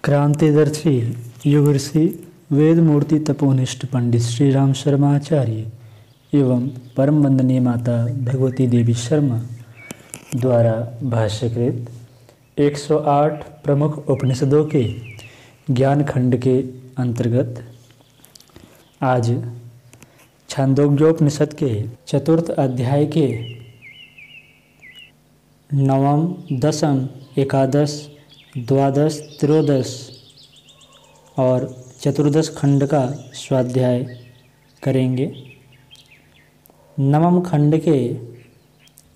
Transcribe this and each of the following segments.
क्रांतिदर्शी युग ऋषि वेद मूर्ति तपोनिष्ठ पंडित श्री राम शर्मा आचार्य एवं परम वंदनीय माता भगवती देवी शर्मा द्वारा भाष्यकृत 108 प्रमुख उपनिषदों के ज्ञान खंड के अंतर्गत आज छांदोग्योपनिषद के चतुर्थ अध्याय के नवम, दशम, एकादश, द्वादश, त्रयोदश और चतुर्दश खंड का स्वाध्याय करेंगे। नवम खंड के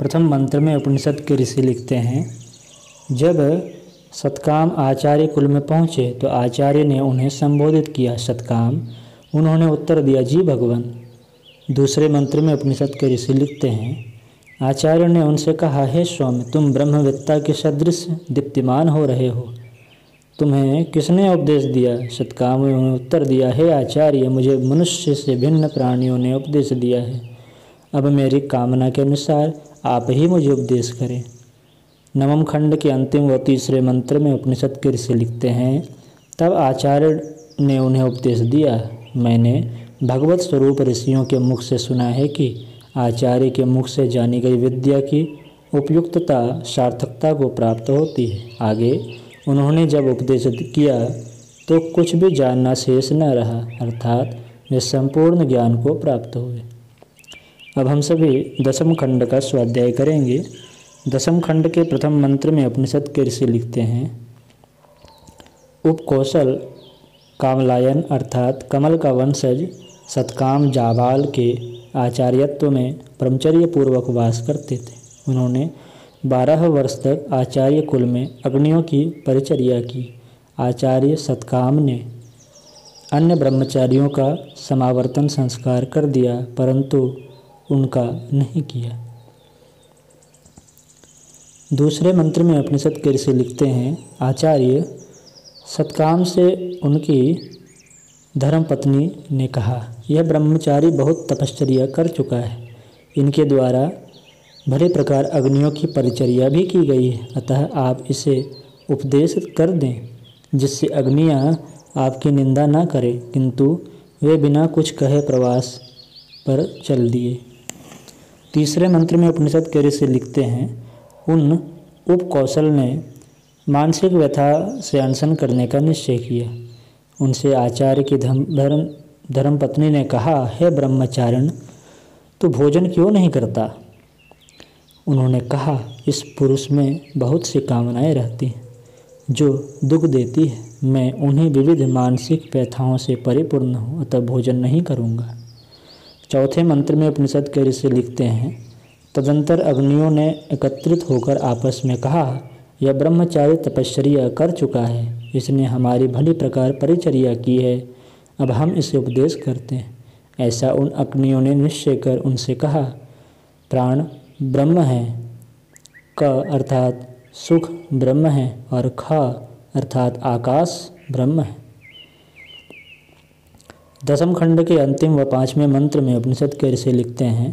प्रथम मंत्र में उपनिषद के ऋषि लिखते हैं, जब सतकाम आचार्य कुल में पहुँचे तो आचार्य ने उन्हें संबोधित किया। सतकाम उन्होंने उत्तर दिया, जी भगवान। दूसरे मंत्र में उपनिषद के ऋषि लिखते हैं, आचार्य ने उनसे कहा, हे स्वामी, तुम ब्रह्मवेत्ता के सदृश दीप्तिमान हो रहे हो, तुम्हें किसने उपदेश दिया? सतकाम ने उत्तर दिया, हे आचार्य, मुझे मनुष्य से भिन्न प्राणियों ने उपदेश दिया है। अब मेरी कामना के अनुसार आप ही मुझे उपदेश करें। नवम खंड के अंतिम व तीसरे मंत्र में उपनिषद के ऋषि लिखते हैं, तब आचार्य ने उन्हें उपदेश दिया, मैंने भगवत स्वरूप ऋषियों के मुख से सुना है कि आचार्य के मुख से जानी गई विद्या की उपयुक्तता सार्थकता को प्राप्त होती है। आगे उन्होंने जब उपदेश किया तो कुछ भी जानना शेष न रहा, अर्थात वे संपूर्ण ज्ञान को प्राप्त हुए। अब हम सभी दशम खंड का स्वाध्याय करेंगे। दशम खंड के प्रथम मंत्र में उपनिषद के ऋषि लिखते हैं, उपकौशल कामलायन अर्थात कमल का वंशज सतकाम जाबाल के आचार्यत्व में ब्रह्मचर्य पूर्वक वास करते थे। उन्होंने 12 वर्ष तक आचार्य कुल में अग्नियों की परिचर्या की। आचार्य सतकाम ने अन्य ब्रह्मचारियों का समावर्तन संस्कार कर दिया, परंतु उनका नहीं किया। दूसरे मंत्र में उपनिषद के ऋषि लिखते हैं, आचार्य सतकाम से उनकी धर्मपत्नी ने कहा, यह ब्रह्मचारी बहुत तपश्चर्या कर चुका है, इनके द्वारा भले प्रकार अग्नियों की परिचर्या भी की गई है, अतः आप इसे उपदेश कर दें जिससे अग्नियाँ आपकी निंदा न करें। किंतु वे बिना कुछ कहे प्रवास पर चल दिए। तीसरे मंत्र में उपनिषद के ऋषि लिखते हैं, उन उपकौशल ने मानसिक व्यथा से अनशन करने का निश्चय किया। उनसे आचार्य की धर्मपत्नी ने कहा, हे ब्रह्मचारिण, तू भोजन क्यों नहीं करता? उन्होंने कहा, इस पुरुष में बहुत सी कामनाएं रहती हैं जो दुख देती है। मैं उन्हीं विविध मानसिक व्यथाओं से परिपूर्ण हूँ, अतः भोजन नहीं करूँगा। चौथे मंत्र में उपनिषद के ऋषि लिखते हैं, तदंतर अग्नियों ने एकत्रित होकर आपस में कहा, यह ब्रह्मचारी तपश्चर्या कर चुका है, इसने हमारी भली प्रकार परिचर्या की है, अब हम इसे उपदेश करते हैं। ऐसा उन अग्नियों ने निश्चय कर उनसे कहा, प्राण ब्रह्म है, क अर्थात सुख ब्रह्म है और ख अर्थात आकाश ब्रह्म है। दशम खंड के अंतिम व 5वें मंत्र में उपनिषद के ऋषि लिखते हैं,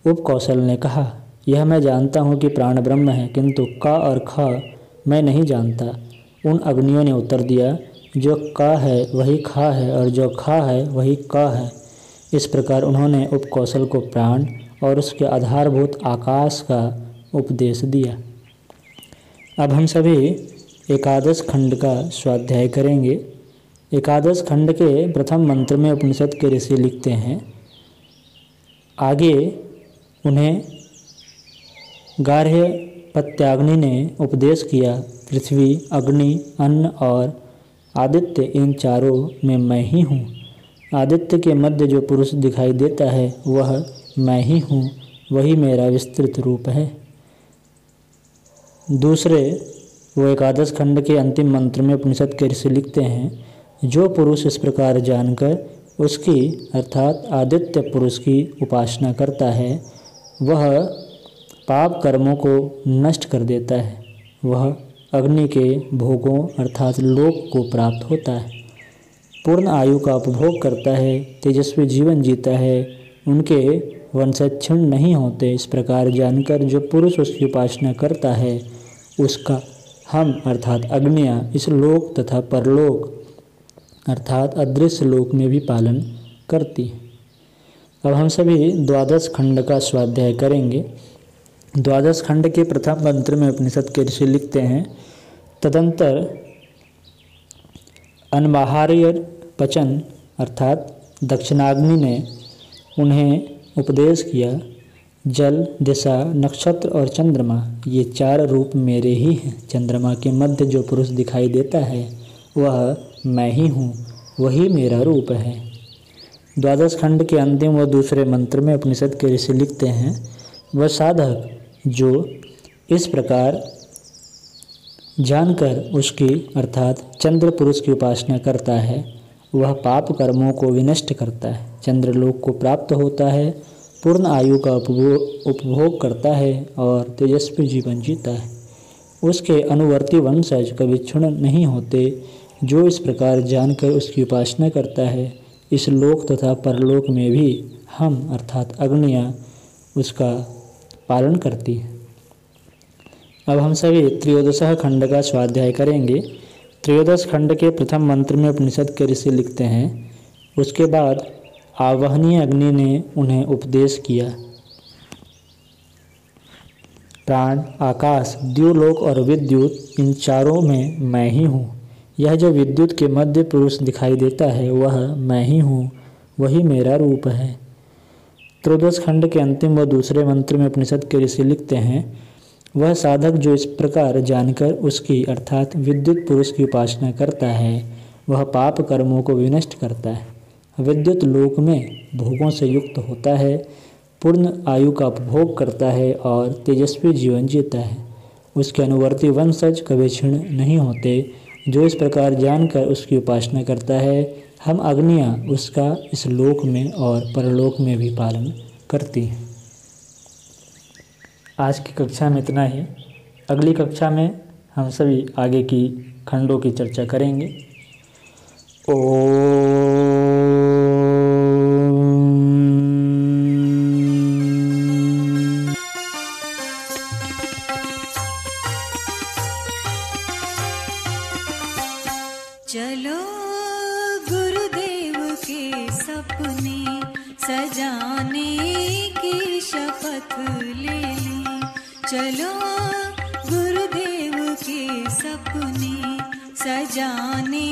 उपकौशल ने कहा, यह मैं जानता हूँ कि प्राण ब्रह्म है, किंतु क और ख मैं नहीं जानता। उन अग्नियों ने उत्तर दिया, जो क है वही ख है और जो ख है वही क है। इस प्रकार उन्होंने उपकौशल को प्राण और उसके आधारभूत आकाश का उपदेश दिया। अब हम सभी एकादश खंड का स्वाध्याय करेंगे। एकादश खंड के प्रथम मंत्र में उपनिषद के ऋषि लिखते हैं, आगे उन्हें गार्हपत्याग्नि ने उपदेश किया, पृथ्वी, अग्नि, अन्न और आदित्य, इन चारों में मैं ही हूँ। आदित्य के मध्य जो पुरुष दिखाई देता है वह मैं ही हूँ, वही मेरा विस्तृत रूप है। दूसरे वो एकादश खंड के अंतिम मंत्र में उपनिषद के ऋषि लिखते हैं, जो पुरुष इस प्रकार जानकर उसकी अर्थात आदित्य पुरुष की उपासना करता है, वह पाप कर्मों को नष्ट कर देता है, वह अग्नि के भोगों अर्थात लोक को प्राप्त होता है, पूर्ण आयु का उपभोग करता है, तेजस्वी जीवन जीता है, उनके वंशज क्षीण नहीं होते। इस प्रकार जानकर जो पुरुष उसकी उपासना करता है उसका हम अर्थात अग्नियाँ इस लोक तथा परलोक अर्थात अदृश्य लोक में भी पालन करती हैं। अब हम सभी द्वादश खंड का स्वाध्याय करेंगे। द्वादश खंड के प्रथम मंत्र में उपनिषद के ऋषि लिखते हैं, तदंतर अनबाहार्य पचन अर्थात दक्षिणाग्नि ने उन्हें उपदेश किया, जल, दिशा, नक्षत्र और चंद्रमा ये 4 रूप मेरे ही हैं। चंद्रमा के मध्य जो पुरुष दिखाई देता है वह मैं ही हूँ, वही मेरा रूप है। द्वादश खंड के अंतिम व दूसरे मंत्र में उपनिषद के ऋषि लिखते हैं, वह साधक जो इस प्रकार जानकर उसकी अर्थात चंद्र पुरुष की उपासना करता है वह पाप कर्मों को विनष्ट करता है, चंद्रलोक को प्राप्त होता है, पूर्ण आयु का उपभोग करता है और तेजस्वी जीवन जीता है। उसके अनुवर्ती वंशज कभी क्षुण्ण नहीं होते। जो इस प्रकार जानकर उसकी उपासना करता है, इस लोक तथा परलोक में भी हम अर्थात अग्नियाँ उसका पालन करती हैं। अब हम सभी त्रयोदश खंड का स्वाध्याय करेंगे। त्रयोदश खंड के प्रथम मंत्र में उपनिषद के ऋषि लिखते हैं, उसके बाद आवाहनीय अग्नि ने उन्हें उपदेश किया, प्राण, आकाश, द्युलोक और विद्युत इन चारों में मैं ही हूँ। यह जो विद्युत के मध्य पुरुष दिखाई देता है वह मैं ही हूँ, वही मेरा रूप है। त्रयोदश खंड के अंतिम व दूसरे मंत्र में उपनिषद के ऋषि लिखते हैं, वह साधक जो इस प्रकार जानकर उसकी अर्थात विद्युत पुरुष की उपासना करता है वह पाप कर्मों को विनष्ट करता है, विद्युत लोक में भोगों से युक्त होता है, पूर्ण आयु का उपभोग करता है और तेजस्वी जीवन जीता है। उसके अनुवर्ती वंशज कभी क्षीण नहीं होते। जो इस प्रकार जानकर उसकी उपासना करता है, हम अग्नियाँ उसका इस लोक में और परलोक में भी पालन करती हैं। आज की कक्षा में इतना ही। अगली कक्षा में हम सभी आगे की खंडों की चर्चा करेंगे। चलो गुरुदेव के सपने सजाने की शपथ ले ली। चलो गुरुदेव के सपने सजाने